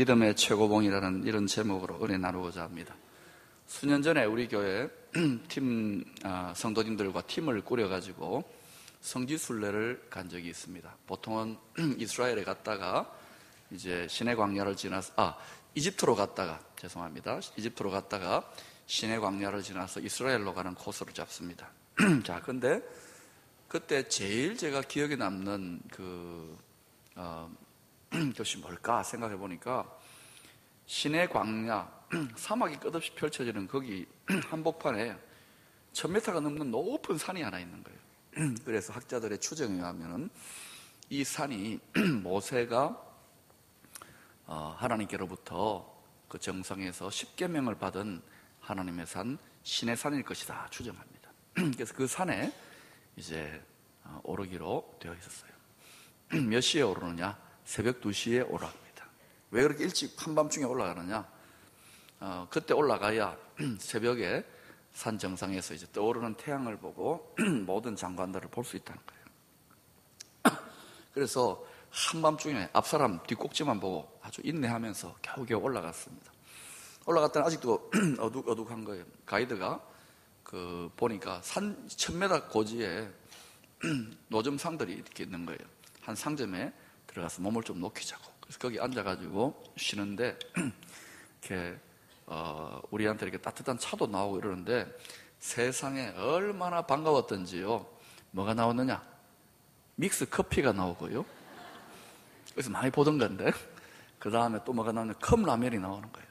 믿음의 최고봉이라는 이런 제목으로 은혜 나누고자 합니다. 수년 전에 우리 교회 성도님들과 팀을 꾸려가지고 성지순례를 간 적이 있습니다. 보통은 이스라엘에 갔다가 이제 시내 광야를 지나서 이집트로 갔다가 시내 광야를 지나서 이스라엘로 가는 코스를 잡습니다. 자, 근데 그때 제일 제가 기억에 남는 것이 뭘까 생각해 보니까 시내 광야, 사막이 끝없이 펼쳐지는 거기 한복판에 1000m가 넘는 높은 산이 하나 있는 거예요. 그래서 학자들의 추정에 의하면 이 산이 모세가 하나님께로부터 그 정상에서 10계명을 받은 하나님의 산 시내산일 것이다 추정합니다. 그래서 그 산에 이제 오르기로 되어 있었어요. 몇 시에 오르느냐? 새벽 2시에 올라갑니다. 왜 그렇게 일찍 한밤중에 올라가느냐? 그때 올라가야 새벽에 산 정상에서 이제 떠오르는 태양을 보고 모든 장관들을 볼 수 있다는 거예요. 그래서 한밤중에 앞사람 뒷꼭지만 보고 아주 인내하면서 겨우겨우 올라갔습니다. 올라갔더니 아직도 어둑어둑한 거예요. 가이드가 보니까 산 1000m 고지에 노점상들이 이렇게 있는 거예요. 한 상점에 들어가서 몸을 좀 녹이자고. 그래서 거기 앉아가지고 쉬는데 이렇게 우리한테 이렇게 따뜻한 차도 나오고 이러는데 세상에 얼마나 반가웠던지요. 뭐가 나오느냐? 믹스 커피가 나오고요. 그래서 많이 보던 건데 그 다음에 또 뭐가 나오냐? 컵라면이 나오는 거예요.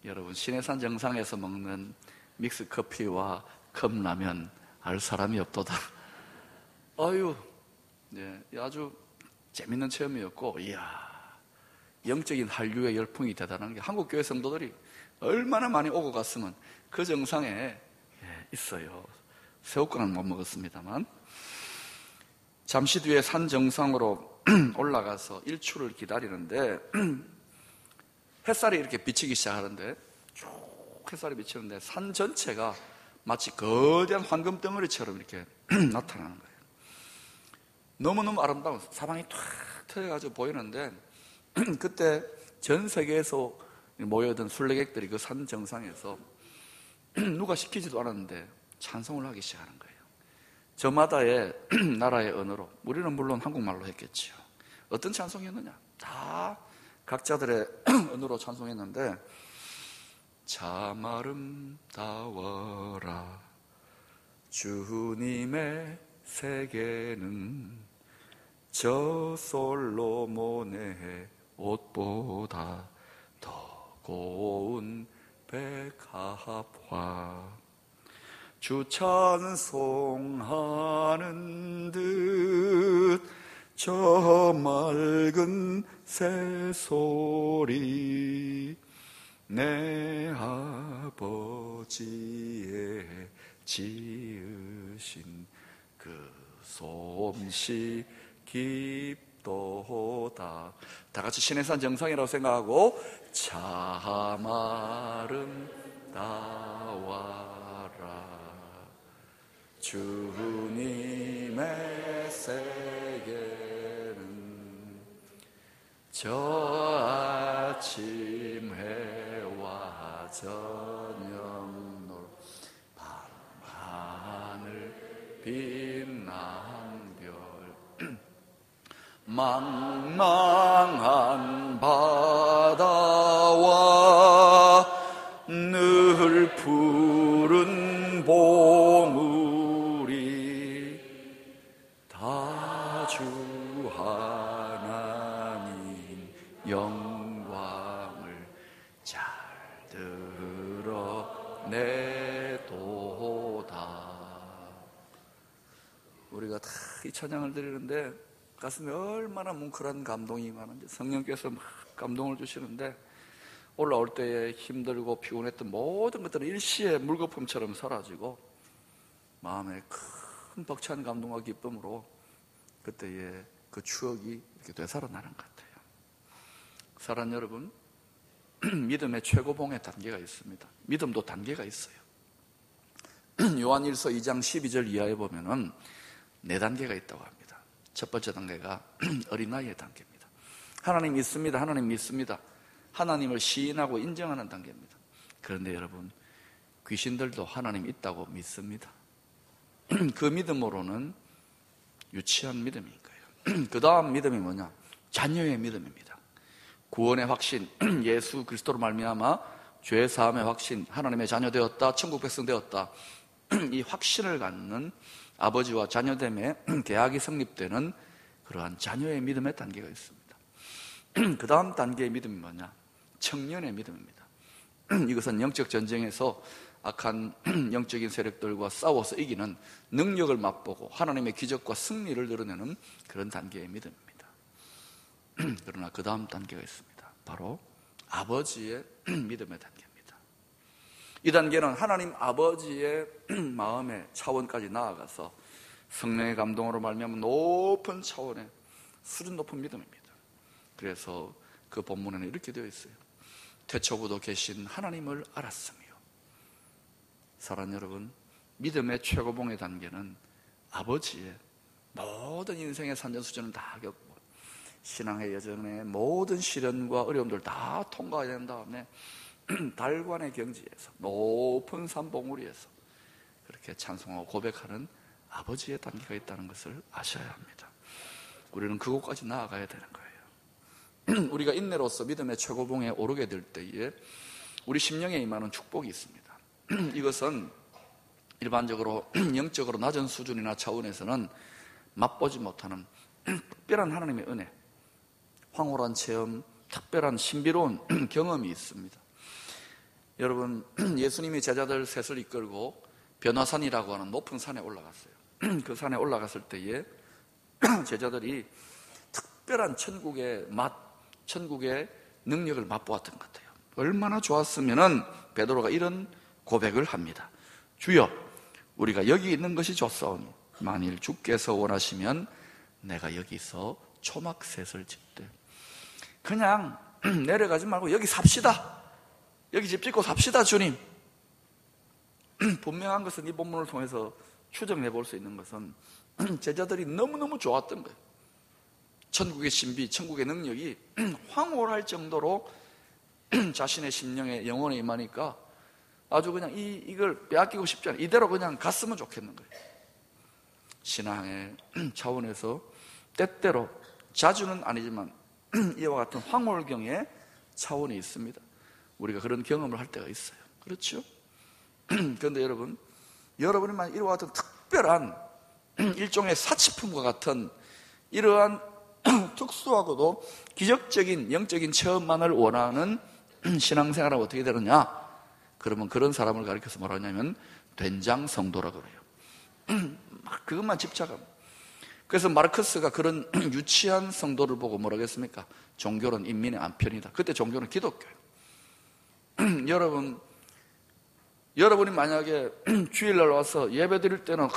여러분, 시내산 정상에서 먹는 믹스 커피와 컵라면 알 사람이 없도다. 아주 재밌는 체험이었고, 이야, 영적인 한류의 열풍이 대단한 게 한국 교회 성도들이 얼마나 많이 오고 갔으면 그 정상에 있어요. 새우깡은 못 먹었습니다만. 잠시 뒤에 산 정상으로 올라가서 일출을 기다리는데 햇살이 이렇게 비치기 시작하는데 쭉 햇살이 비치는데 산 전체가 마치 거대한 황금 덩어리처럼 이렇게 나타나는 거예요. 너무너무 아름다운 사방이 탁 트여가지고 보이는데 그때 전 세계에서 모여든 순례객들이 그 산 정상에서 누가 시키지도 않았는데 찬송을 하기 시작하는 거예요. 저마다의 나라의 언어로, 우리는 물론 한국말로 했겠지요. 어떤 찬송이었느냐? 다 각자들의 언어로 찬송했는데 참 아름다워라 주님의 세계는 저 솔로몬의 옷보다 더 고운 백합화 주 찬송하는 듯 저 맑은 새소리 내 아버지의 지으신 그 솜씨 깊도다. 다 같이 시내산 정상이라고 생각하고 참 아름다워라 주님의 세계는 저 아침 해와 저녁 놀 밤하늘 빛난 별 망망한 바다와 늘 푸른 봉우리 다 주 하나님 영광을 잘 드러내도다. 우리가 다 이 찬양을 드리는데 가슴에 얼마나 뭉클한 감동이 많은지 성령께서 막 감동을 주시는데 올라올 때에 힘들고 피곤했던 모든 것들은 일시에 물거품처럼 사라지고 마음에 큰 벅찬 감동과 기쁨으로 그때의 그 추억이 이렇게 되살아나는 것 같아요. 사랑하는 여러분, 믿음의 최고봉의 단계가 있습니다. 믿음도 단계가 있어요. 요한일서 2장 12절 이하에 보면은 4단계가 있다고 합니다. 첫 번째 단계가 어린아이의 단계입니다. 하나님 믿습니다. 하나님 믿습니다. 하나님을 시인하고 인정하는 단계입니다. 그런데 여러분, 귀신들도 하나님 있다고 믿습니다. 그 믿음으로는 유치한 믿음인 거예요. 그 다음 믿음이 뭐냐? 자녀의 믿음입니다. 구원의 확신, 예수 그리스도로 말미암아 죄 사함의 확신, 하나님의 자녀 되었다, 천국 백성 되었다. 이 확신을 갖는 아버지와 자녀됨의 계약이 성립되는 그러한 자녀의 믿음의 단계가 있습니다. 그 다음 단계의 믿음이 뭐냐? 청년의 믿음입니다. 이것은 영적 전쟁에서 악한 영적인 세력들과 싸워서 이기는 능력을 맛보고 하나님의 기적과 승리를 드러내는 그런 단계의 믿음입니다. 그러나 그 다음 단계가 있습니다. 바로 아버지의 믿음의 단계입니다. 이 단계는 하나님 아버지의 마음의 차원까지 나아가서 성령의 감동으로 말미암아 높은 차원의 수준 높은 믿음입니다. 그래서 그 본문에는 이렇게 되어 있어요. 태초부터 계신 하나님을 알았으며. 사랑하는 여러분, 믿음의 최고봉의 단계는 아버지의 모든 인생의 산전수전을 다 겪고 신앙의 여정의 모든 시련과 어려움들 다 통과해야 된 다음에 달관의 경지에서 높은 산봉우리에서 그렇게 찬송하고 고백하는 아버지의 단계가 있다는 것을 아셔야 합니다. 우리는 그곳까지 나아가야 되는 거예요. 우리가 인내로서 믿음의 최고봉에 오르게 될 때에 우리 심령에 임하는 축복이 있습니다. 이것은 일반적으로 영적으로 낮은 수준이나 차원에서는 맛보지 못하는 특별한 하나님의 은혜, 황홀한 체험, 특별한 신비로운 경험이 있습니다. 여러분, 예수님이 제자들 셋을 이끌고 변화산이라고 하는 높은 산에 올라갔어요. 그 산에 올라갔을 때에 제자들이 특별한 천국의 맛, 천국의 능력을 맛보았던 것 같아요. 얼마나 좋았으면은 베드로가 이런 고백을 합니다. 주여, 우리가 여기 있는 것이 좋사오니 만일 주께서 원하시면 내가 여기서 초막셋을 짓되. 그냥 내려가지 말고 여기 삽시다. 여기 집 짓고 삽시다, 주님. 분명한 것은 이 본문을 통해서 추정해 볼 수 있는 것은 제자들이 너무너무 좋았던 거예요. 천국의 신비, 천국의 능력이 황홀할 정도로 자신의 심령에 영혼에 임하니까 아주 그냥 이걸 빼앗기고 싶지 않아요. 이대로 그냥 갔으면 좋겠는 거예요. 신앙의 차원에서 때때로, 자주는 아니지만 이와 같은 황홀경의 차원이 있습니다. 우리가 그런 경험을 할 때가 있어요. 그렇죠? 그런데 여러분이 만약 이와 같은 특별한 일종의 사치품과 같은 이러한 특수하고도 기적적인 영적인 체험만을 원하는 신앙생활은 어떻게 되느냐? 그러면 그런 사람을 가리켜서 뭐라 하냐면 된장 성도라고 그래요. 그것만 집착하면. 그래서 마르크스가 그런 유치한 성도를 보고 뭐라고 했습니까? 종교는 인민의 안편이다. 그때 종교는 기독교예요. 여러분이 만약에 주일날 와서 예배 드릴 때는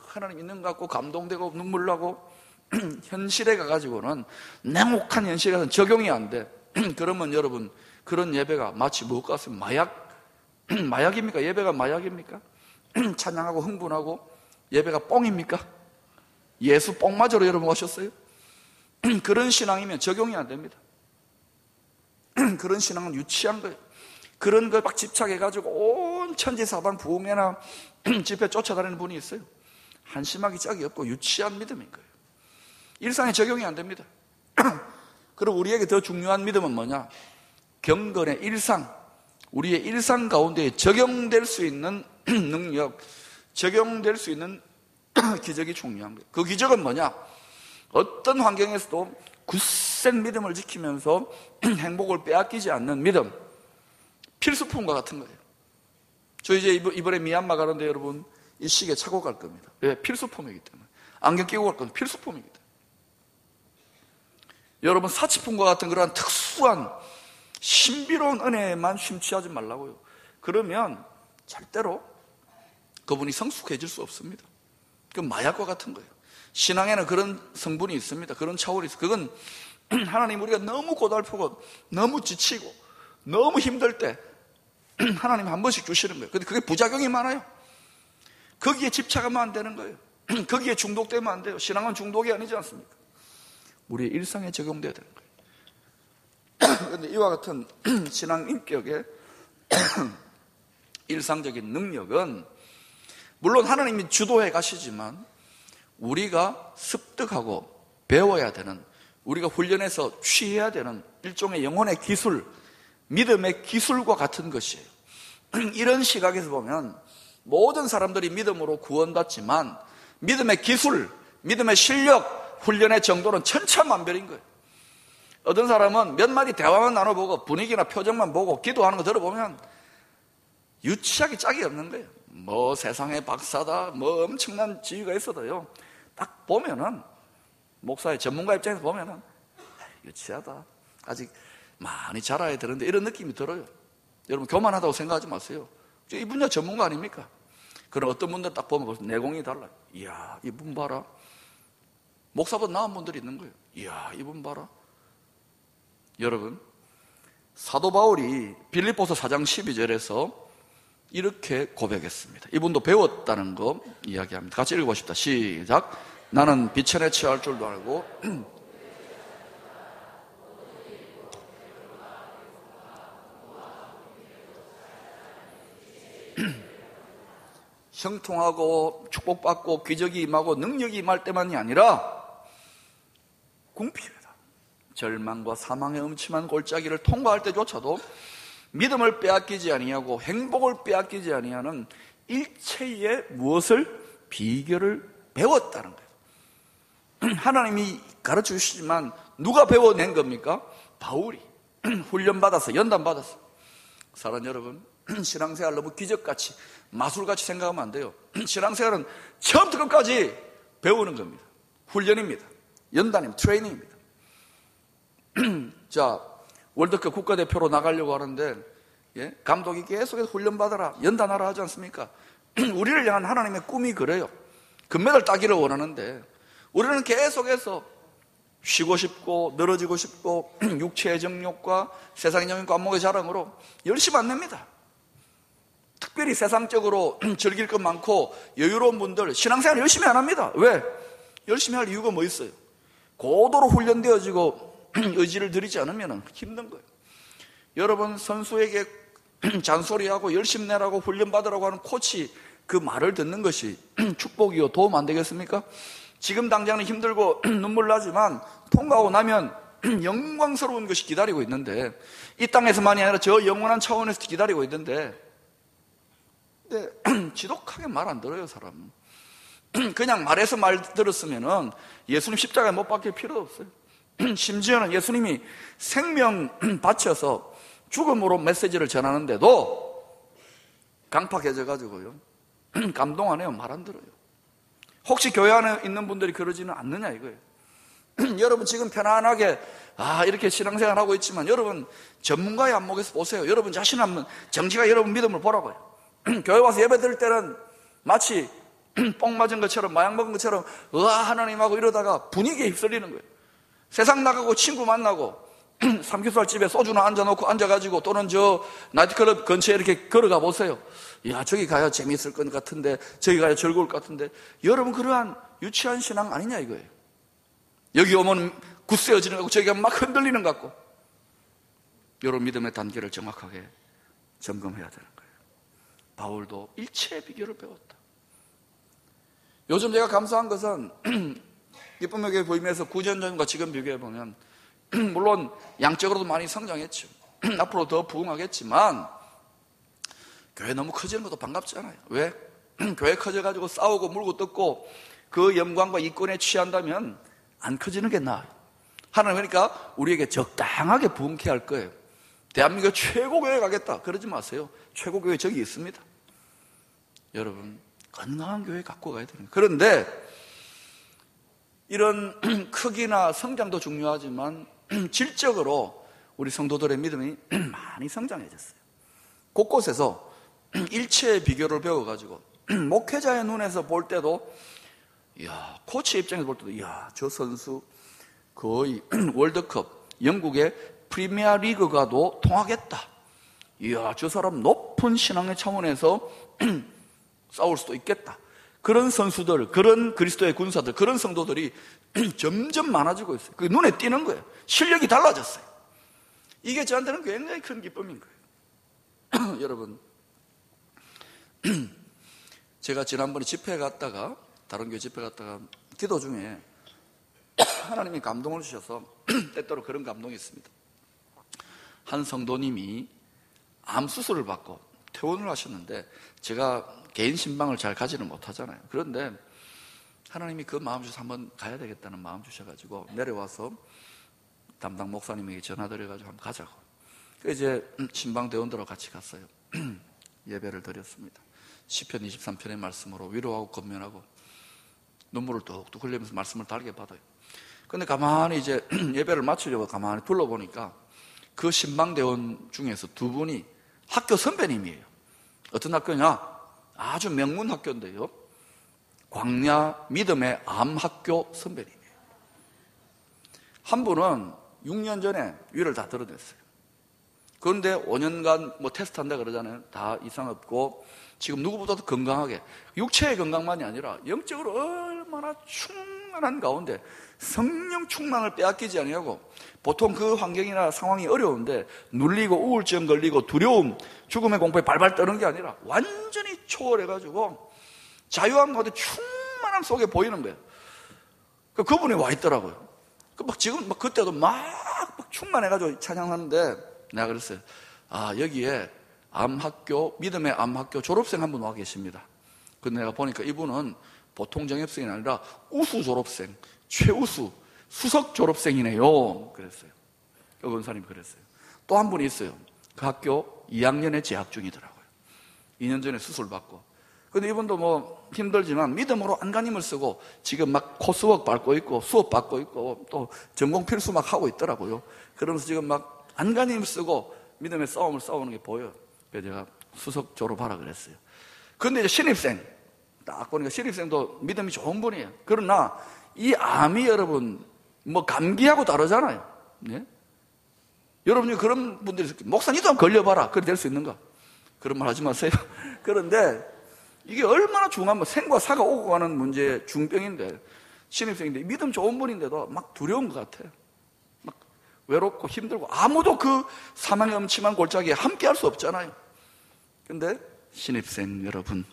하나님 있는 것 같고 감동되고 눈물 나고 현실에 가가지고는 냉혹한 현실에 가서 적용이 안 돼. 그러면 여러분, 그런 예배가 마치 무엇 같으면 마약입니까? 예배가 마약입니까? 찬양하고 흥분하고 예배가 뽕입니까? 예수 뽕마저로 여러분 오셨어요? 그런 신앙이면 적용이 안 됩니다. 그런 신앙은 유치한 거예요. 그런 걸 막 집착해가지고 온 천지사방 부흥회나 집회 쫓아다니는 분이 있어요. 한심하기 짝이 없고 유치한 믿음인 거예요. 일상에 적용이 안 됩니다. 그리고 우리에게 더 중요한 믿음은 뭐냐? 경건의 일상, 우리의 일상 가운데 적용될 수 있는 능력, 적용될 수 있는 기적이 중요한 거예요. 그 기적은 뭐냐? 어떤 환경에서도 굳센 믿음을 지키면서 행복을 빼앗기지 않는 믿음, 필수품과 같은 거예요. 저 이제 이번에 미얀마 가는데 여러분 이 시계 차고 갈 겁니다. 왜? 필수품이기 때문에. 안경 끼고 갈 건 필수품이기 때문에. 여러분 사치품과 같은 그러한 특수한 신비로운 은혜에만 심취하지 말라고요. 그러면 절대로 그분이 성숙해질 수 없습니다. 그 마약과 같은 거예요. 신앙에는 그런 성분이 있습니다. 그런 차원이 있어요. 그건 하나님 우리가 너무 고달프고 너무 지치고 너무 힘들 때 하나님 한 번씩 주시는 거예요. 근데 그게 부작용이 많아요. 거기에 집착하면 안 되는 거예요. 거기에 중독되면 안 돼요. 신앙은 중독이 아니지 않습니까? 우리의 일상에 적용돼야 되는 거예요. 그런데 이와 같은 신앙 인격의 일상적인 능력은 물론 하나님이 주도해 가시지만 우리가 습득하고 배워야 되는, 우리가 훈련해서 취해야 되는 일종의 영혼의 기술, 믿음의 기술과 같은 것이에요. 이런 시각에서 보면 모든 사람들이 믿음으로 구원받지만 믿음의 기술, 믿음의 실력, 훈련의 정도는 천차만별인 거예요. 어떤 사람은 몇 마디 대화만 나눠보고 분위기나 표정만 보고 기도하는 거 들어보면 유치하게 짝이 없는 거예요. 뭐 세상의 박사다, 뭐 엄청난 지위가 있어도요, 딱 보면은, 목사의 전문가 입장에서 보면은 유치하다, 아직 많이 자라야 되는데, 이런 느낌이 들어요. 여러분 교만하다고 생각하지 마세요. 이 분야 전문가 아닙니까? 그럼 어떤 분들 딱 보면 벌써 내공이 달라요. 이야, 이분 봐라. 목사보다 나은 분들이 있는 거예요. 이야, 이분 봐라. 여러분, 사도 바울이 빌립보서 4장 12절에서 이렇게 고백했습니다. 이분도 배웠다는 거 이야기합니다. 같이 읽어보십시다. 시작. 나는 비천에 처할 줄도 알고 형통하고 축복받고 기적이 임하고 능력이 임할 때만이 아니라 궁핍하다, 절망과 사망의 음침한 골짜기를 통과할 때조차도 믿음을 빼앗기지 아니하고 행복을 빼앗기지 아니하는 일체의 무엇을? 비결을 배웠다는 거예요. 하나님이 가르쳐 주시지만 누가 배워낸 겁니까? 바울이 훈련받아서, 연단받아서. 사랑하는 여러분, 신앙생활 너무 기적같이, 마술같이 생각하면 안 돼요. 신앙생활은 처음부터 끝까지 배우는 겁니다. 훈련입니다. 연단입니다. 트레이닝입니다. 자, 월드컵 국가대표로 나가려고 하는데, 예? 감독이 계속해서 훈련받아라, 연단하라 하지 않습니까? 우리를 향한 하나님의 꿈이 그래요. 금메달 따기를 원하는데 우리는 계속해서 쉬고 싶고 늘어지고 싶고 육체의 정욕과 세상적인 관목의 자랑으로 열심히 안 냅니다. 특별히 세상적으로 즐길 것 많고 여유로운 분들 신앙생활 열심히 안 합니다. 왜? 열심히 할 이유가 뭐 있어요? 고도로 훈련되어지고 의지를 들이지 않으면 힘든 거예요. 여러분, 선수에게 잔소리하고 열심히 내라고 훈련받으라고 하는 코치 그 말을 듣는 것이 축복이요 도움 안 되겠습니까? 지금 당장은 힘들고 눈물 나지만 통과하고 나면 영광스러운 것이 기다리고 있는데, 이 땅에서만이 아니라 저 영원한 차원에서 기다리고 있는데, 근데 지독하게 말 안 들어요, 사람은. 그냥 말해서 말 들었으면은 예수님 십자가에 못 박힐 필요도 없어요. 심지어는 예수님이 생명 바쳐서 죽음으로 메시지를 전하는데도 강팍해져가지고요, 감동 안 해요. 말 안 들어요. 혹시 교회 안에 있는 분들이 그러지는 않느냐 이거예요. 여러분 지금 편안하게 이렇게 신앙생활하고 있지만 여러분 전문가의 안목에서 보세요. 여러분 자신 한번 정지가 여러분 믿음을 보라고요. 교회 와서 예배 드릴 때는 마치 뽕 맞은 것처럼, 마약 먹은 것처럼 하나님하고 이러다가 분위기에 휩쓸리는 거예요. 세상 나가고 친구 만나고 삼겹살 집에 소주나 앉아놓고 앉아가지고, 또는 저 나이트클럽 근처에 이렇게 걸어가 보세요. 야, 저기 가야 재미있을 것 같은데, 저기 가야 즐거울 것 같은데, 여러분 그러한 유치한 신앙 아니냐 이거예요. 여기 오면 굳세어지는 것 같고 저기 가면 막 흔들리는 것 같고. 여러분 믿음의 단계를 정확하게 점검해야 되는 거예요. 바울도 일체의 비결을 배웠다. 요즘 제가 감사한 것은 기쁨의 교회 보임에서 9년 전과 지금 비교해보면 물론 양적으로도 많이 성장했죠. 앞으로 더 부흥하겠지만 교회 너무 커지는 것도 반갑지 않아요. 왜? 교회 커져가지고 싸우고 물고 뜯고 그 영광과 이권에 취한다면 안 커지는 게 나아요. 하나님 그러니까 우리에게 적당하게 부흥케 할 거예요. 대한민국 최고 교회 가겠다 그러지 마세요. 최고 교회 저기 있습니다. 여러분 건강한 교회 갖고 가야 됩니다. 그런데 이런 크기나 성장도 중요하지만 질적으로 우리 성도들의 믿음이 많이 성장해졌어요. 곳곳에서 일체의 비결을 배워가지고 목회자의 눈에서 볼 때도, 이야, 코치 입장에서 볼 때도, 이야, 저 선수 거의 월드컵 영국의 프리미어 리그가도 통하겠다. 이야, 저 사람 높은 신앙의 차원에서 싸울 수도 있겠다. 그런 선수들, 그런 그리스도의 군사들, 그런 성도들이 점점 많아지고 있어요. 그게 눈에 띄는 거예요. 실력이 달라졌어요. 이게 저한테는 굉장히 큰 기쁨인 거예요. 여러분, 제가 지난번에 집회 갔다가, 다른 교회 집회 갔다가 기도 중에 하나님이 감동을 주셔서 때때로 그런 감동이 있습니다. 한 성도님이 암 수술을 받고 퇴원을 하셨는데, 제가 개인 신방을 잘 가지는 못하잖아요. 그런데 하나님이 그 마음 주셔서 한번 가야 되겠다는 마음 주셔가지고 내려와서 담당 목사님에게 전화드려가지고 한번 가자고. 이제 신방 대원들하고 같이 갔어요. 예배를 드렸습니다. 시편 23편의 말씀으로 위로하고 권면하고 눈물을 뚝뚝 흘리면서 말씀을 달게 받아요. 근데 가만히 이제 예배를 마치려고 가만히 둘러보니까 그 신방대원 중에서 두 분이 학교 선배님이에요. 어떤 학교냐? 아주 명문 학교인데요, 광야 믿음의 암학교 선배님이에요. 한 분은 6년 전에 위를 다 드러냈어요. 그런데 5년간 뭐 테스트한다 그러잖아요. 다 이상 없고 지금 누구보다도 건강하게, 육체의 건강만이 아니라 영적으로 얼마나 충만한 가운데 성령 충만을 빼앗기지 아니하고, 보통 그 환경이나 상황이 어려운데 눌리고 우울증 걸리고 두려움, 죽음의 공포에 발발 떠는 게 아니라 완전히 초월해가지고 자유함 가운데 충만함 속에 보이는 거예요. 그분이 와 있더라고요. 지금 그때도 막 충만해가지고 찬양하는데, 내가 그랬어요. 아, 여기에 암학교, 믿음의 암학교 졸업생 한 분 와 계십니다. 근데 내가 보니까 이분은 보통 정협생이 아니라 우수 졸업생, 최우수, 수석 졸업생이네요. 그랬어요. 그 권사님이 그랬어요. 또 한 분이 있어요. 그 학교 2학년에 재학 중이더라고요. 2년 전에 수술 받고. 근데 이분도 뭐 힘들지만 믿음으로 안간힘을 쓰고 지금 막 코스웍 밟고 있고 수업 받고 있고 또 전공 필수 막 하고 있더라고요. 그러면서 지금 막 안간힘을 쓰고 믿음의 싸움을 싸우는 게 보여요. 그래서 제가 수석 졸업하라 그랬어요. 그런데 이제 신입생, 딱 보니까 신입생도 믿음이 좋은 분이에요. 그러나 이 암이 여러분 뭐 감기하고 다르잖아요. 네? 여러분이 그런 분들이 있을 거예요. 목사님도 한번 걸려봐라. 그래 될 수 있는가? 그런 말 하지 마세요. 그런데 이게 얼마나 중요한, 생과 사가 오고 가는 문제의 중병인데, 신입생인데 믿음 좋은 분인데도 막 두려운 것 같아요. 막 외롭고 힘들고 아무도 그 사망의 엄침한 골짜기에 함께 할 수 없잖아요. 근데 신입생 여러분,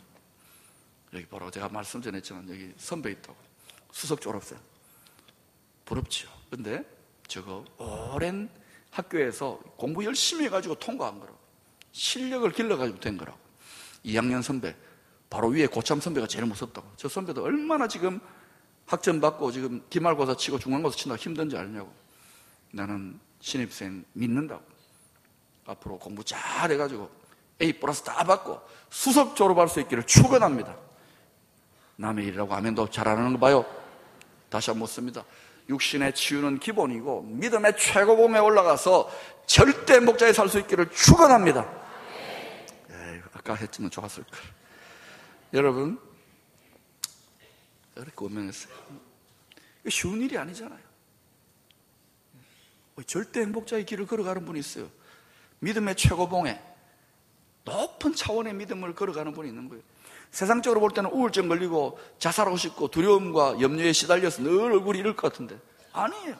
여기 보라고 제가 말씀 전했지만 여기 선배 있다고, 수석 졸업생. 부럽지요. 근데 저거 오랜 학교에서 공부 열심히 해가지고 통과한 거라고, 실력을 길러가지고 된 거라고. 2학년 선배, 바로 위에 고참 선배가 제일 무섭다고. 저 선배도 얼마나 지금 학점 받고 지금 기말고사 치고 중간고사 친다고 힘든지 알냐고. 나는 신입생 믿는다고. 앞으로 공부 잘 해가지고 A+ 다 받고 수석 졸업할 수 있기를 축원합니다. 남의 일이라고 아멘도 잘하는 거 봐요. 다시 한번 묻습니다. 육신의 치유는 기본이고 믿음의 최고봉에 올라가서 절대 목자에 살 수 있기를 축원합니다. 아까 했지만 좋았을걸. 여러분, 이렇게 고민했어요. 이거 쉬운 일이 아니잖아요. 절대 행복자의 길을 걸어가는 분이 있어요. 믿음의 최고봉에 높은 차원의 믿음을 걸어가는 분이 있는 거예요. 세상적으로 볼 때는 우울증 걸리고 자살하고 싶고 두려움과 염려에 시달려서 늘 얼굴이 이럴 것 같은데 아니에요.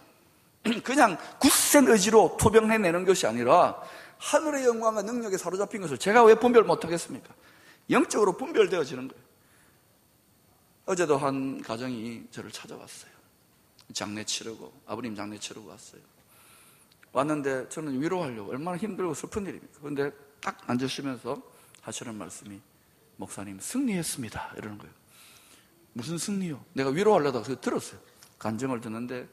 그냥 굳센 의지로 투병해내는 것이 아니라 하늘의 영광과 능력에 사로잡힌 것을 제가 왜 분별 못하겠습니까? 영적으로 분별되어지는 거예요. 어제도 한 가정이 저를 찾아왔어요. 장례 치르고, 아버님 장례 치르고 왔어요. 왔는데 저는 위로하려고, 얼마나 힘들고 슬픈 일입니까? 그런데 딱 앉으시면서 하시는 말씀이, 목사님 승리했습니다, 이러는 거예요. 무슨 승리요? 내가 위로하려다가 그거 들었어요. 간증을 듣는데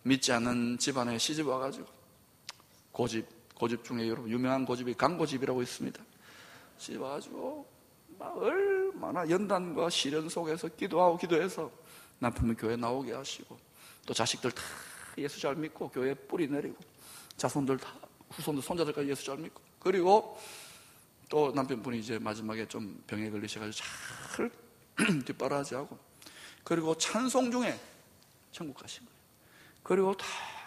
믿지 않는 집안에 시집 와가지고 고집 중에 여러분 유명한 고집이 강고집이라고 있습니다. 시집 와가지고 막 얼마나 연단과 시련 속에서 기도하고 기도해서 남편은 교회 나오게 하시고, 또 자식들 다 예수 잘 믿고 교회에 뿌리 내리고, 자손들 다, 후손들, 손자들까지 예수 잘 믿고, 그리고 또 남편분이 이제 마지막에 좀 병에 걸리셔가지고 잘 뒷바라지하고, 그리고 찬송 중에 천국 가신 거예요. 그리고 다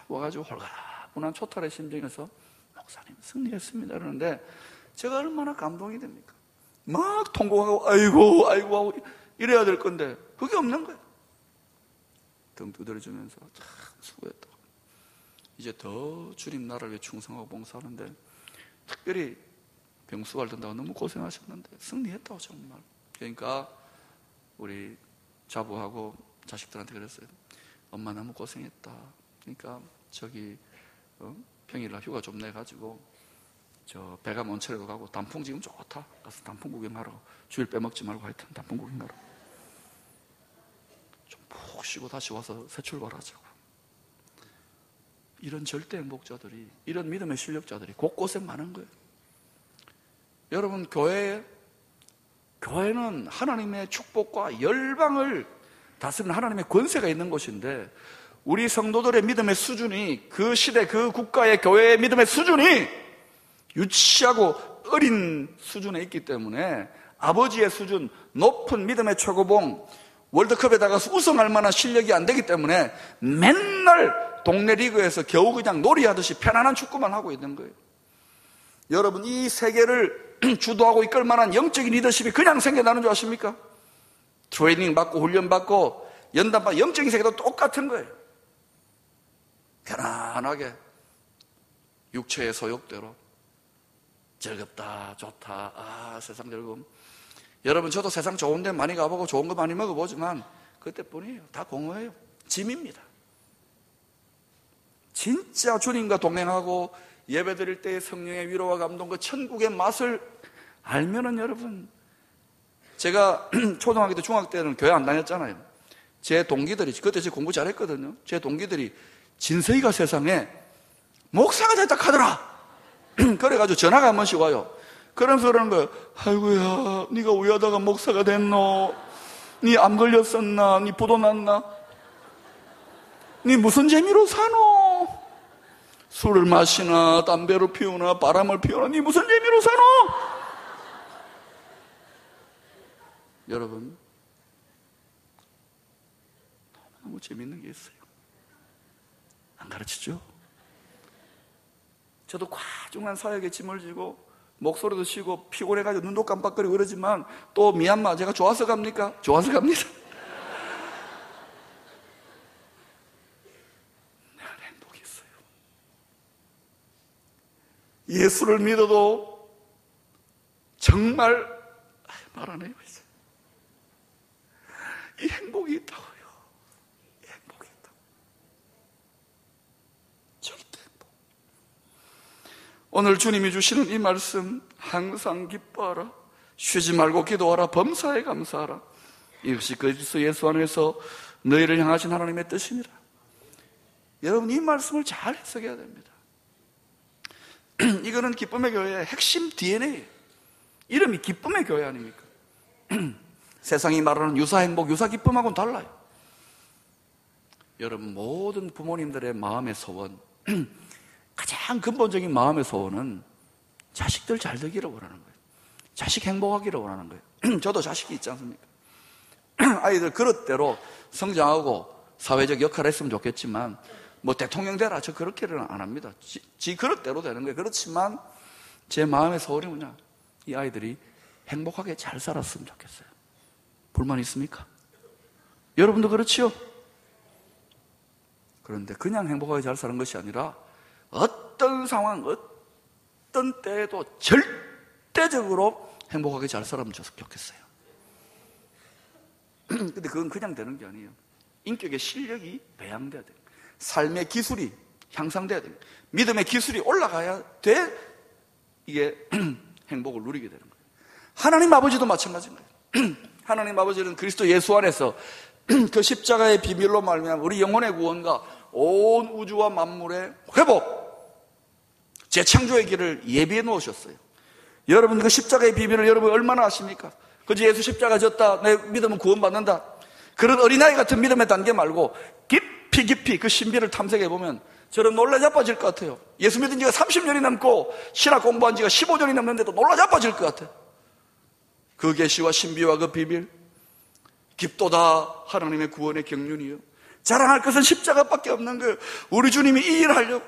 와가지고 홀가분한 초탈의 심정에서 목사님 승리했습니다 이러는데 제가 얼마나 감동이 됩니까? 막 통곡하고 아이고 하고 이래야 될 건데 그게 없는 거예요. 등 두드려주면서 참 수고했다고. 이제 더 주님 나라를 위해 충성하고 봉사하는데, 특별히 병수 앓는다고 너무 고생하셨는데 승리했다고 정말. 그러니까 우리 자부하고 자식들한테 그랬어요. 엄마 너무 고생했다. 그러니까 저기 평일날 휴가 좀 내가지고 저 배가 온천에도 가고, 단풍 지금 좋다, 가서 단풍 구경하러, 주일 빼먹지 말고 하여튼 단풍 구경하러 좀 푹 쉬고 다시 와서 새 출발하자고. 이런 절대 행복자들이, 이런 믿음의 실력자들이 곳곳에 많은 거예요. 여러분, 교회는 하나님의 축복과 열방을 다스리는 하나님의 권세가 있는 곳인데, 우리 성도들의 믿음의 수준이, 그 시대 그 국가의 교회의 믿음의 수준이 유치하고 어린 수준에 있기 때문에 아버지의 수준, 높은 믿음의 최고봉, 월드컵에 나가서 우승할 만한 실력이 안 되기 때문에 맨날 동네 리그에서 겨우 그냥 놀이하듯이 편안한 축구만 하고 있는 거예요. 여러분, 이 세계를 주도하고 이끌 만한 영적인 리더십이 그냥 생겨나는 줄 아십니까? 트레이닝 받고 훈련 받고 연단 받고, 영적인 세계도 똑같은 거예요. 편안하게 육체의 소욕대로 즐겁다, 좋다, 아, 세상 즐거움. 여러분, 저도 세상 좋은 데 많이 가보고 좋은 거 많이 먹어보지만 그때뿐이에요. 다 공허해요. 짐입니다. 진짜 주님과 동행하고 예배 드릴 때의 성령의 위로와 감동, 그 천국의 맛을 알면은, 여러분, 제가 초등학교 때 중학교 때는 교회 안 다녔잖아요. 제 동기들이, 그때 제가 공부 잘했거든요. 제 동기들이 진서이가 세상에 목사가 됐다 카더라. 그래가지고 전화가 한 번씩 와요. 그러면서 그러는 거예요. 아이고야, 네가 왜 하다가 목사가 됐노? 네 암 걸렸었나? 네 부도 났나? 네 무슨 재미로 사노? 술을 마시나 담배를 피우나 바람을 피우나 네 무슨 재미로 사노? 여러분, 너무 재밌는 게 있어요. 안 가르치죠? 저도 과중한 사역에 짐을 지고 목소리도 쉬고 피곤해가지고 눈도 깜빡거리고 그러지만, 또 미얀마 제가 좋아서 갑니까? 좋아서 갑니다. 내 안에 행복이 있어요. 예수를 믿어도 정말 말 안 해요. 이 행복이 있다고요. 이 행복이 있다고. 절대 행복. 오늘 주님이 주시는 이 말씀, 항상 기뻐하라, 쉬지 말고 기도하라, 범사에 감사하라, 이것이 그리스도 예수 안에서 너희를 향하신 하나님의 뜻이니라. 여러분, 이 말씀을 잘 해석해야 됩니다. 이거는 기쁨의 교회의 핵심 DNA, 이름이 기쁨의 교회 아닙니까? 세상이 말하는 유사 행복, 유사 기쁨하고는 달라요. 여러분, 모든 부모님들의 마음의 소원, 가장 근본적인 마음의 소원은 자식들 잘 되기를 원하는 거예요. 자식 행복하기를 원하는 거예요. 저도 자식이 있지 않습니까? 아이들 그릇대로 성장하고 사회적 역할을 했으면 좋겠지만, 뭐 대통령 되라, 저 그렇게는 안 합니다. 지 그릇대로 되는 거예요. 그렇지만 제 마음의 소원이 뭐냐, 이 아이들이 행복하게 잘 살았으면 좋겠어요. 불만 있습니까? 여러분도 그렇지요? 그런데 그냥 행복하게 잘 사는 것이 아니라 어떤 상황, 어떤 때에도 절대적으로 행복하게 잘 살았으면 좋겠어요. 근데 그건 그냥 되는 게 아니에요. 인격의 실력이 배양돼야 돼요. 삶의 기술이 향상돼야 돼요. 믿음의 기술이 올라가야 돼, 이게 행복을 누리게 되는 거예요. 하나님 아버지도 마찬가지인 거예요. 하나님 아버지는 그리스도 예수 안에서 그 십자가의 비밀로 말미암아 우리 영혼의 구원과 온 우주와 만물의 회복, 재창조의 길을 예비해 놓으셨어요. 여러분, 그 십자가의 비밀을 여러분 얼마나 아십니까? 그저 예수 십자가 졌다, 내 믿으면 구원받는다, 그런 어린아이 같은 믿음의 단계 말고 깊이 그 신비를 탐색해 보면 저는 놀라 자빠질 것 같아요. 예수 믿은 지가 30년이 넘고 신학 공부한 지가 15년이 넘는데도 놀라 자빠질 것 같아요. 그 계시와 신비와 그 비밀, 깊도다 하나님의 구원의 경륜이요, 자랑할 것은 십자가밖에 없는 거예요. 우리 주님이 이 일을 하려고,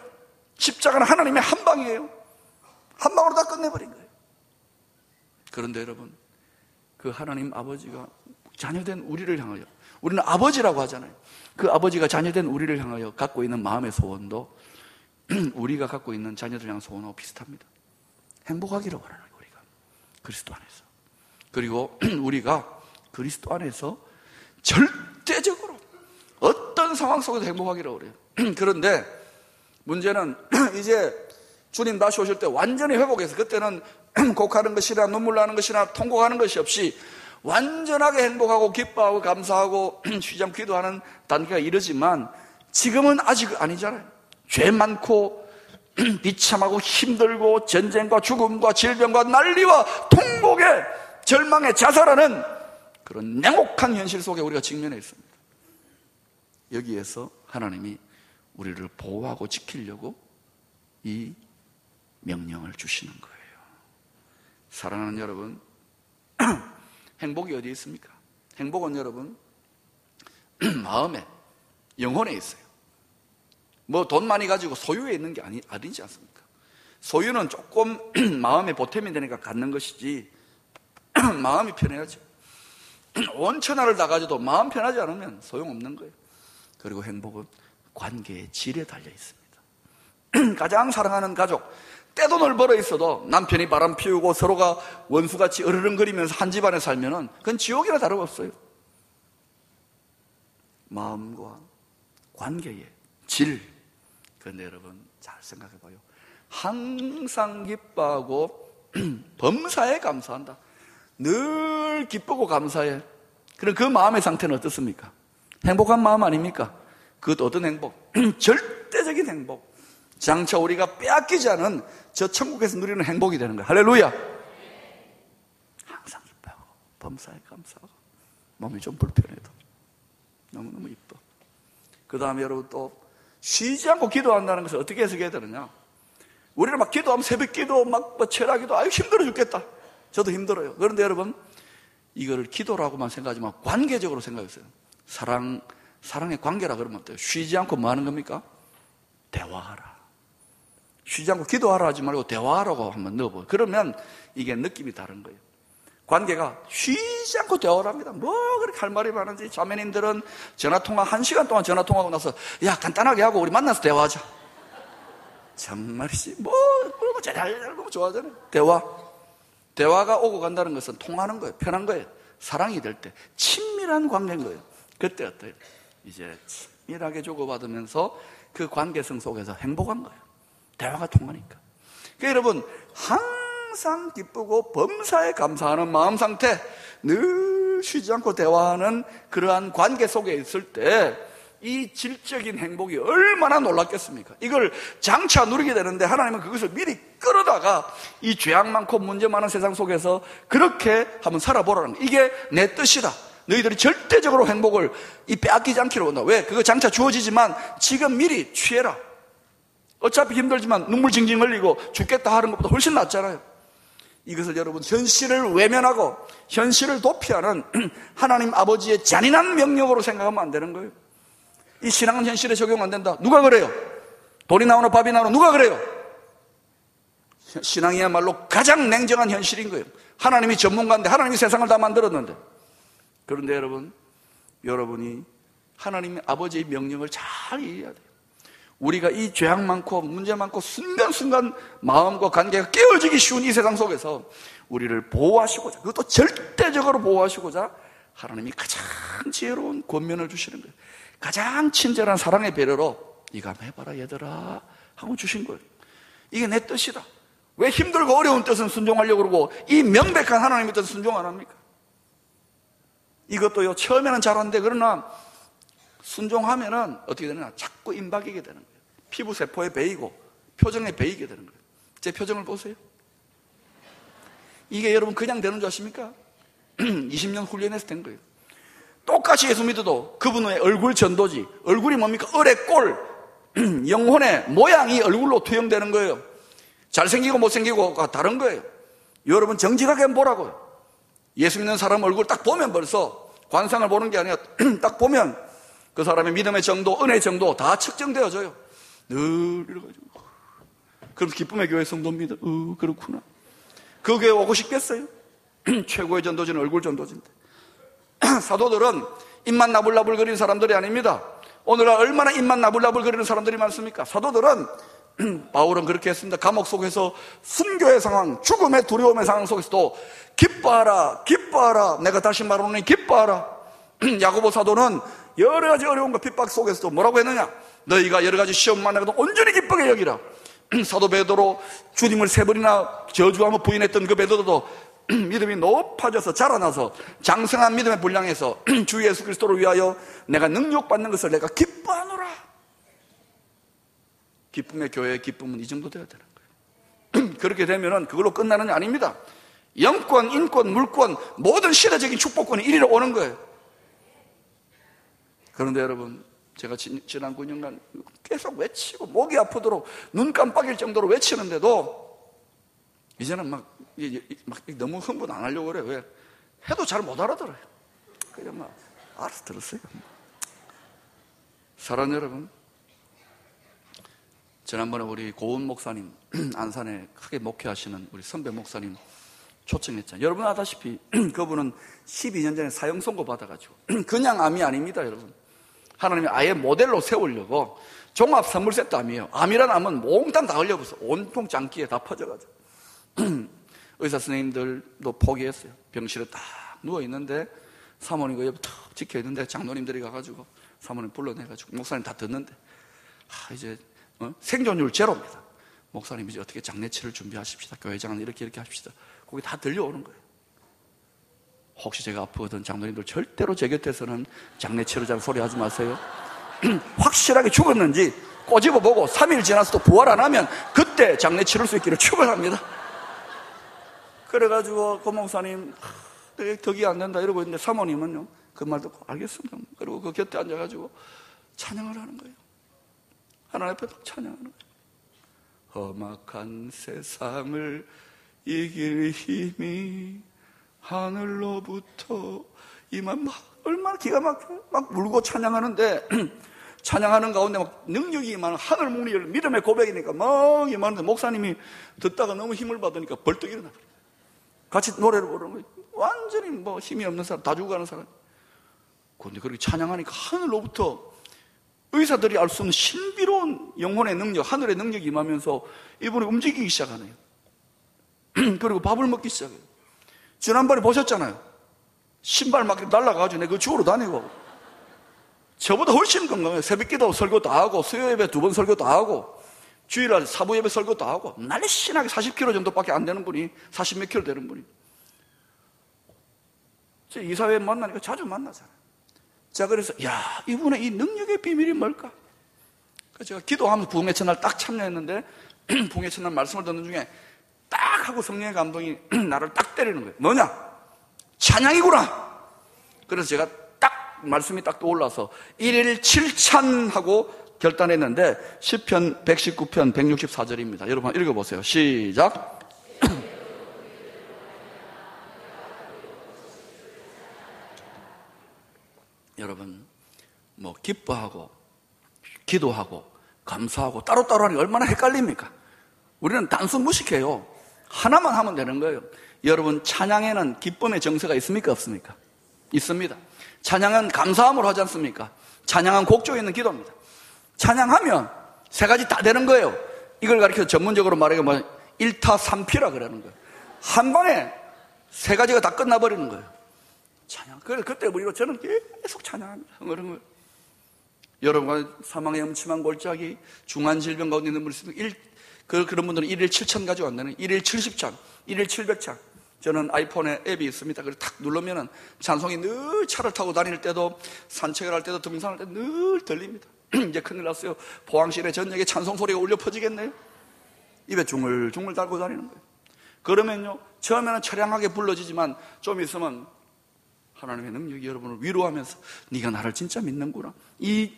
십자가는 하나님의 한 방이에요. 한 방으로 다 끝내버린 거예요. 그런데 여러분, 그 하나님 아버지가 자녀된 우리를 향하여, 우리는 아버지라고 하잖아요. 그 아버지가 자녀된 우리를 향하여 갖고 있는 마음의 소원도 우리가 갖고 있는 자녀들 향한 소원하고 비슷합니다. 행복하기를 원하는 거예요. 우리가 그리스도 안에서. 그리고 우리가 그리스도 안에서 절대적으로 어떤 상황 속에서 행복하기를 원해요. 그런데 문제는 이제 주님 다시 오실 때 완전히 회복해서, 그때는 곡하는 것이나 눈물 나는 것이나 통곡하는 것이 없이 완전하게 행복하고 기뻐하고 감사하고 쉬지 않고 기도하는 단계가 이르지만, 지금은 아직 아니잖아요. 죄 많고 비참하고 힘들고 전쟁과 죽음과 질병과 난리와 통곡에 절망에 자살하는 그런 냉혹한 현실 속에 우리가 직면해 있습니다. 여기에서 하나님이 우리를 보호하고 지키려고 이 명령을 주시는 거예요. 사랑하는 여러분, 행복이 어디에 있습니까? 행복은 여러분 마음에, 영혼에 있어요. 뭐 돈 많이 가지고 소유에 있는 게 아니지 않습니까? 소유는 조금 마음에 보탬이 되니까 갖는 것이지, 마음이 편해야죠. 온 천하를 다 가져도 마음 편하지 않으면 소용없는 거예요. 그리고 행복은 관계의 질에 달려 있습니다. 가장 사랑하는 가족, 떼돈을 벌어 있어도 남편이 바람 피우고 서로가 원수같이 으르렁거리면서 한 집안에 살면은 그건 지옥이나 다름없어요. 마음과 관계의 질. 그런데 여러분 잘 생각해 봐요. 항상 기뻐하고 범사에 감사한다. 늘 기쁘고 감사해. 그럼 그 마음의 상태는 어떻습니까? 행복한 마음 아닙니까? 그것도 어떤 행복? 절대적인 행복. 장차 우리가 빼앗기지 않은 저 천국에서 누리는 행복이 되는 거예요. 할렐루야. 항상 기뻐하고 범사에 감사하고 몸이 좀 불편해도 너무너무 이뻐. 그 다음에 여러분 또 쉬지 않고 기도한다는 것을 어떻게 해석해야 되느냐? 우리는 막 기도하면 새벽 기도, 막 철학기도, 아유 힘들어 죽겠다. 저도 힘들어요. 그런데 여러분 이거를 기도라고만 생각하지 마. 관계적으로 생각했어요. 사랑의 관계라 그러면 어때요? 쉬지 않고 뭐 하는 겁니까? 대화하라. 쉬지 않고 기도하라 하지 말고 대화하라고 한번 넣어보세요. 그러면 이게 느낌이 다른 거예요. 관계가 쉬지 않고 대화를 합니다. 뭐 그렇게 할 말이 많은지. 자매님들은 전화통화 1시간 동안 전화통화하고 나서 야 간단하게 하고 우리 만나서 대화하자. 정말이지 뭐 잘 좋아하잖아요. 대화가 오고 간다는 것은 통하는 거예요. 편한 거예요. 사랑이 될 때 친밀한 관계인 거예요. 그때 어때요? 이제 친밀하게 주고받으면서 그 관계성 속에서 행복한 거예요. 대화가 통하니까. 그러니까 여러분 항상 기쁘고 범사에 감사하는 마음 상태, 늘 쉬지 않고 대화하는 그러한 관계 속에 있을 때 이 질적인 행복이 얼마나 놀랍겠습니까? 이걸 장차 누리게 되는데 하나님은 그것을 미리 끌어다가 이 죄악 많고 문제 많은 세상 속에서 그렇게 한번 살아보라는 거예요. 이게 내 뜻이다. 너희들이 절대적으로 행복을 빼앗기지 않기로 한다. 왜? 그거 장차 주어지지만 지금 미리 취해라. 어차피 힘들지만 눈물 징징 흘리고 죽겠다 하는 것보다 훨씬 낫잖아요. 이것을 여러분 현실을 외면하고 현실을 도피하는 하나님 아버지의 잔인한 명령으로 생각하면 안 되는 거예요. 이 신앙은 현실에 적용 안 된다. 누가 그래요? 돈이 나오나 밥이 나오나 누가 그래요? 신앙이야말로 가장 냉정한 현실인 거예요. 하나님이 전문가인데 하나님이 세상을 다 만들었는데. 그런데 여러분이 하나님의 아버지의 명령을 잘 이해해야 돼요. 우리가 이 죄악 많고 문제 많고 순간순간 마음과 관계가 깨어지기 쉬운 이 세상 속에서 우리를 보호하시고자, 그것도 절대적으로 보호하시고자 하나님이 가장 지혜로운 권면을 주시는 거예요. 가장 친절한 사랑의 배려로 이거 한번 해봐라 얘들아 하고 주신 거예요. 이게 내 뜻이다. 왜 힘들고 어려운 뜻은 순종하려고 그러고 이 명백한 하나님의 뜻은 순종 안 합니까? 이것도요 처음에는 잘하는데 그러나 순종하면은 어떻게 되느냐, 자꾸 임박이게 되는 거예요. 피부 세포에 배이고 표정에 배이게 되는 거예요. 제 표정을 보세요. 이게 여러분 그냥 되는 줄 아십니까? 20년 훈련해서 된 거예요. 똑같이 예수 믿어도 그분의 얼굴 전도지. 얼굴이 뭡니까? 얼의 꼴, 영혼의 모양이 얼굴로 투영되는 거예요. 잘생기고 못생기고가 다른 거예요. 여러분 정직하게 한번 보라고요. 예수 믿는 사람 얼굴 딱 보면 벌써 관상을 보는 게 아니라 딱 보면 그 사람의 믿음의 정도, 은혜의 정도 다 측정되어져요. 늘 이래가지고 그럼 기쁨의 교회 성도입니다. 그렇구나. 그 교회 오고 싶겠어요? 최고의 전도지는 얼굴 전도지인데. 사도들은 입만 나불나불 거리는 사람들이 아닙니다. 오늘날 얼마나 입만 나불나불 거리는 사람들이 많습니까? 사도들은 바울은 그렇게 했습니다. 감옥 속에서 순교의 상황, 죽음의 두려움의 상황 속에서도 기뻐하라, 기뻐하라, 내가 다시 말하노니 기뻐하라. 야고보 사도는 여러 가지 어려움과 핍박 속에서도 뭐라고 했느냐? 너희가 여러 가지 시험 만나도 온전히 기쁘게 여기라. 사도 베드로 주님을 세 번이나 저주하며 부인했던 그 베드로도 믿음이 높아져서 자라나서 장성한 믿음의 분량에서 주 예수 그리스도를 위하여 내가 능력받는 것을 내가 기뻐하노라. 기쁨의 교회의 기쁨은 이 정도 되어야 되는 거예요. 그렇게 되면은 그걸로 끝나는 게 아닙니다. 영권, 인권, 물권, 모든 시대적인 축복권이 이리로 오는 거예요. 그런데 여러분, 제가 지난 9년간 계속 외치고 목이 아프도록 눈 깜빡일 정도로 외치는데도 이제는 막 너무 흥분 안 하려고 그래요. 왜? 해도 잘 못 알아들어요. 그냥 막 알아서 들었어요. 사랑하는 여러분, 지난번에 우리 고은 목사님, 안산에 크게 목회하시는 우리 선배 목사님 초청했잖아요. 여러분 아다시피 그분은 12년 전에 사형 선고 받아가지고 그냥 암이 아닙니다, 여러분. 하나님이 아예 모델로 세우려고 종합 선물 세트 암이에요. 암이란 암은 몽땅 다 흘려버렸어. 온통 장기에 다 퍼져가지고. 의사 선생님들도 포기했어요. 병실에 딱 누워있는데 사모님과 옆에 탁 지켜있는데 장로님들이 가가지고 사모님 불러내가지고 목사님 다 듣는데 이제 생존율 제로입니다. 목사님 이제 어떻게 장례치를 준비하십시다. 교회장은 이렇게 하십시다. 거기 다 들려오는 거예요. 혹시 제가 아프거든 장로님들 절대로 제 곁에서는 장례치르자고 소리 하지 마세요. 확실하게 죽었는지 꼬집어보고 3일 지나서도 부활 안 하면 그때 장례치를 수 있기를 축원합니다. 그래가지고 그 목사님 덕이 안 된다 이러고 있는데 사모님은요 그 말 듣고 알겠습니다. 그리고 그 곁에 앉아가지고 찬양을 하는 거예요. 하나님 앞에 막 찬양하는 거예요. 험악한 세상을 이길 힘이 하늘로부터 이만 막 얼마나 기가 막혀 막 울고 찬양하는데 찬양하는 가운데 막 능력이 임하는 하늘 문이 열려 믿음의 고백이니까 막 임하는데 목사님이 듣다가 너무 힘을 받으니까 벌떡 일어나 버려요. 같이 노래를 부르는 거예요. 완전히 뭐 힘이 없는 사람 다 죽어가는 사람. 그런데 그렇게 찬양하니까 하늘로부터 의사들이 알 수 없는 신비로운 영혼의 능력, 하늘의 능력이 임하면서 이분이 움직이기 시작하네요. 그리고 밥을 먹기 시작해요. 지난번에 보셨잖아요. 신발 막 날라가가지고 내가 주우러 다니고 저보다 훨씬 건강해요. 새벽기도 설교 다 하고 수요예배 2번 설교 다 하고 주일날 사부예배 설교 다 하고 날씬하게 40kg 정도밖에 안 되는 분이 40몇 킬로 되는 분이 이사회에 만나니까 자주 만나잖아요. 자, 그래서 이분의 이 능력의 비밀이 뭘까? 그래서 제가 기도하면서 부흥의 첫날 딱 참여했는데 부흥의 첫날 말씀을 듣는 중에 딱 하고 성령의 감동이 나를 딱 때리는 거예요. 뭐냐? 찬양이구나. 그래서 제가 딱 말씀이 딱 떠올라서 1일 7찬하고 결단했는데 시편 119편 164절입니다. 여러분 한번 읽어보세요. 시작. 여러분 뭐 기뻐하고 기도하고 감사하고 따로따로 하는 게 얼마나 헷갈립니까? 우리는 단순 무식해요. 하나만 하면 되는 거예요. 여러분 찬양에는 기쁨의 정서가 있습니까? 없습니까? 있습니다. 찬양은 감사함으로 하지 않습니까? 찬양은 곡조에 있는 기도입니다. 찬양하면 세 가지 다 되는 거예요. 이걸 가르쳐 전문적으로 말하면 1타 3피라 그러는 거예요. 한 방에 세 가지가 다 끝나버리는 거예요. 찬양. 그래서 그때 우리로 저는 계속 찬양합니다. 그런 거예요. 여러분과 사망의 음침한 골짜기, 중한 질병 가운데 있는 분이 있으면 그런 분들은 1일 7찬 가지고 간다는 1일 70찬, 1일 700찬. 저는 아이폰에 앱이 있습니다. 그래서 탁 누르면은 찬송이 늘 차를 타고 다닐 때도 산책을 할 때도 등산할 때 늘 들립니다. 이제 큰일 났어요. 포항시내 전역에 찬송 소리가 울려 퍼지겠네요. 입에 중얼중얼 달고 다니는 거예요. 그러면요, 처음에는 처량하게 불러지지만 좀 있으면 하나님의 능력이 여러분을 위로하면서 네가 나를 진짜 믿는구나. 이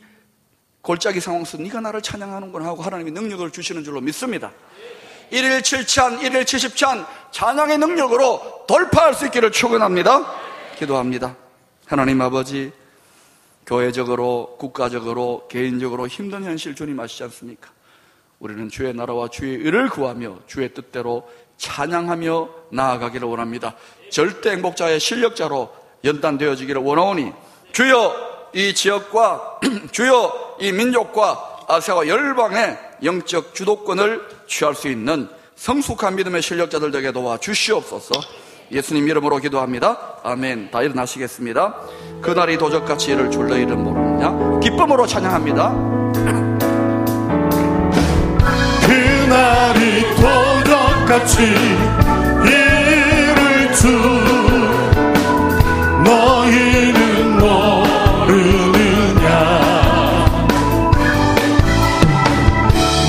골짜기 상황 속에서 네가 나를 찬양하는구나 하고 하나님이 능력을 주시는 줄로 믿습니다. 1일 7찬, 1일 70찬 찬양의 능력으로 돌파할 수 있기를 축원합니다. 기도합니다. 하나님 아버지, 교회적으로, 국가적으로, 개인적으로 힘든 현실 주님 아시지 않습니까? 우리는 주의 나라와 주의 의를 구하며 주의 뜻대로 찬양하며 나아가기를 원합니다. 절대 행복자의 실력자로 연단되어지기를 원하오니 주여 이 지역과 주여 이 민족과 아시아와 열방에 영적 주도권을 취할 수 있는 성숙한 믿음의 실력자들 되게 도와주시옵소서. 예수님 이름으로 기도합니다. 아멘. 다 일어나시겠습니다. 그날이 도적같이 이를 줄 너희는 모르느냐. 기쁨으로 찬양합니다. 그날이 도적같이 이를 줄 너희는 모르느냐.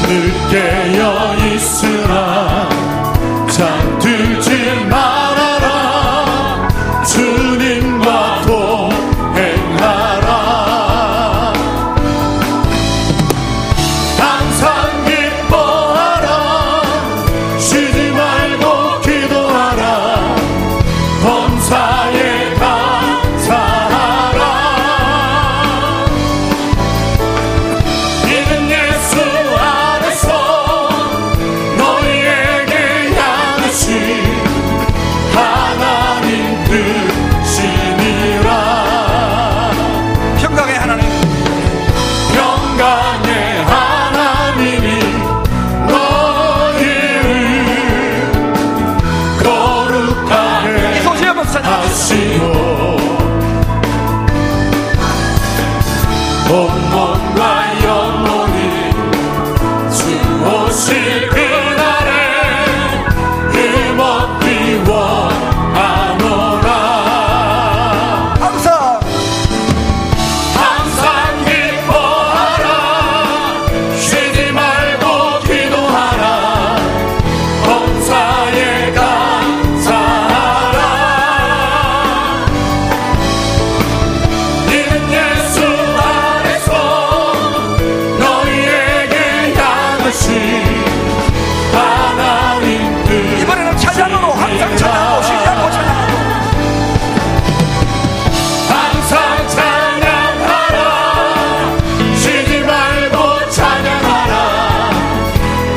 늘 깨어 있으라 잠들지 말아라. 주님과 동행하라. 항상 기뻐하라. 쉬지 말고 기도하라. 범사에 감사하라. 이는 예수 안에서 너희에게 향하신 하나님 뜻이니라. 평강의 하나님, 평강의 하나님이 너희를 거룩하게 소식 한번 찬양합니다. 하시고 온몸과 영혼이 주 오실 그날에 힘없기 원하노라. 항상 항상 기뻐하라. 쉬지 말고 기도하라. 범사에 감사하라. 이는 예수 안에서 너희에게 향하신 하나님 뜻. 이번에는 찬양으로 항상 찬양하고 쉬지 않고 찬양하고 항상 찬양하라. 쉬지 말고 찬양하라.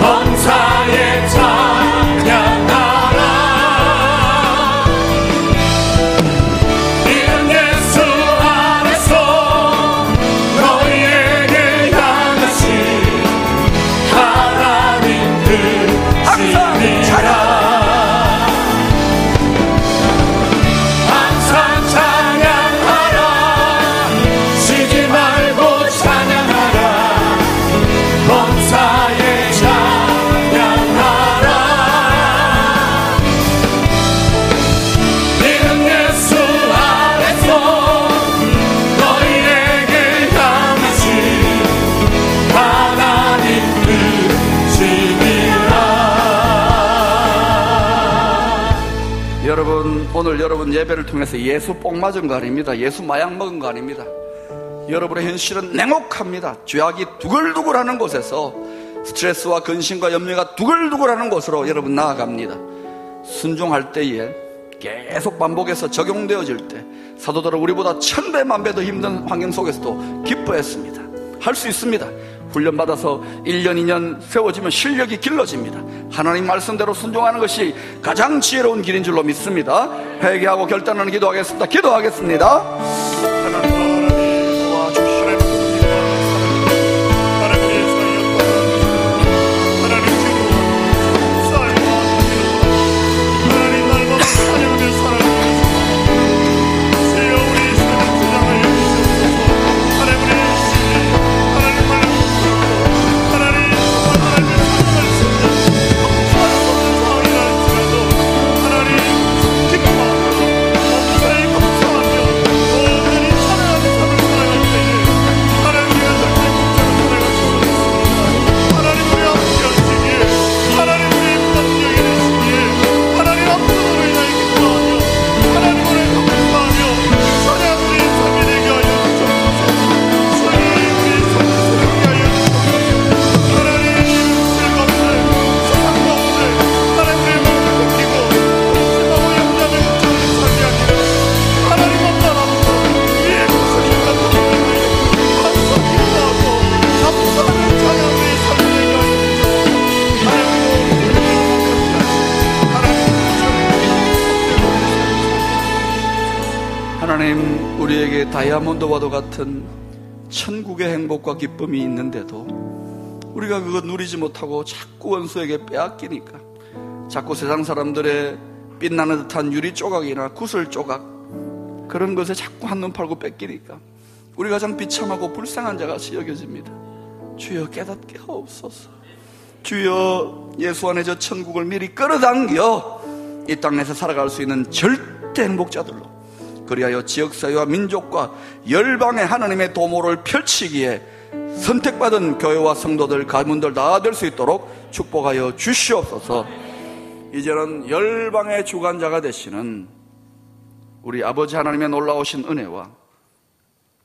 범사에 찬양하라. 이는 예수 안에서 너희에게 향하신 하나님 뜻이니라. 항상 찬양하라. 쉬지 말고 찬양하라. 범사에 찬양하라. 이는 예수 안에서 너희에게 향하신 하나님 뜻이니라. 여러분, 오늘 여러분 예배를 통해서 예수 뽕 맞은 거 아닙니다. 예수 마약 먹은 거 아닙니다. 여러분의 현실은 냉혹합니다. 죄악이 두글두글하는 곳에서 스트레스와 근심과 염려가 두글두글하는 곳으로 여러분 나아갑니다. 순종할 때에 계속 반복해서 적용되어질 때 사도들은 우리보다 1000배 만배 더 힘든 환경 속에서도 기뻐했습니다. 할 수 있습니다. 훈련받아서 1년 2년 세워지면 실력이 길러집니다. 하나님 말씀대로 순종하는 것이 가장 지혜로운 길인 줄로 믿습니다. 회개하고 결단하는 기도하겠습니다. 기도하겠습니다. 하나님, 우리에게 다이아몬드와도 같은 천국의 행복과 기쁨이 있는데도 우리가 그거 누리지 못하고 자꾸 원수에게 빼앗기니까 자꾸 세상 사람들의 빛나는 듯한 유리 조각이나 구슬 조각 그런 것에 자꾸 한눈 팔고 뺏기니까 우리 가장 비참하고 불쌍한 자같이 여겨집니다. 주여 깨닫게 하옵소서. 주여 예수 안에 저 천국을 미리 끌어당겨 이 땅에서 살아갈 수 있는 절대 행복자들로 그리하여 지역사회와 민족과 열방의 하나님의 도모를 펼치기에 선택받은 교회와 성도들 가문들 다 될 수 있도록 축복하여 주시옵소서. 이제는 열방의 주관자가 되시는 우리 아버지 하나님의 놀라우신 은혜와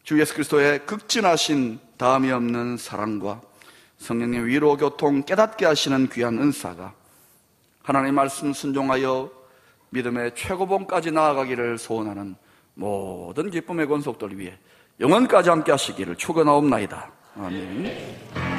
주 예수 그리스도의 극진하신 다함이 없는 사랑과 성령님 위로 교통 깨닫게 하시는 귀한 은사가 하나님의 말씀 순종하여 믿음의 최고봉까지 나아가기를 소원하는 모든 기쁨의 권속들 위해 영원까지 함께 하시기를 축원하옵나이다. 아멘.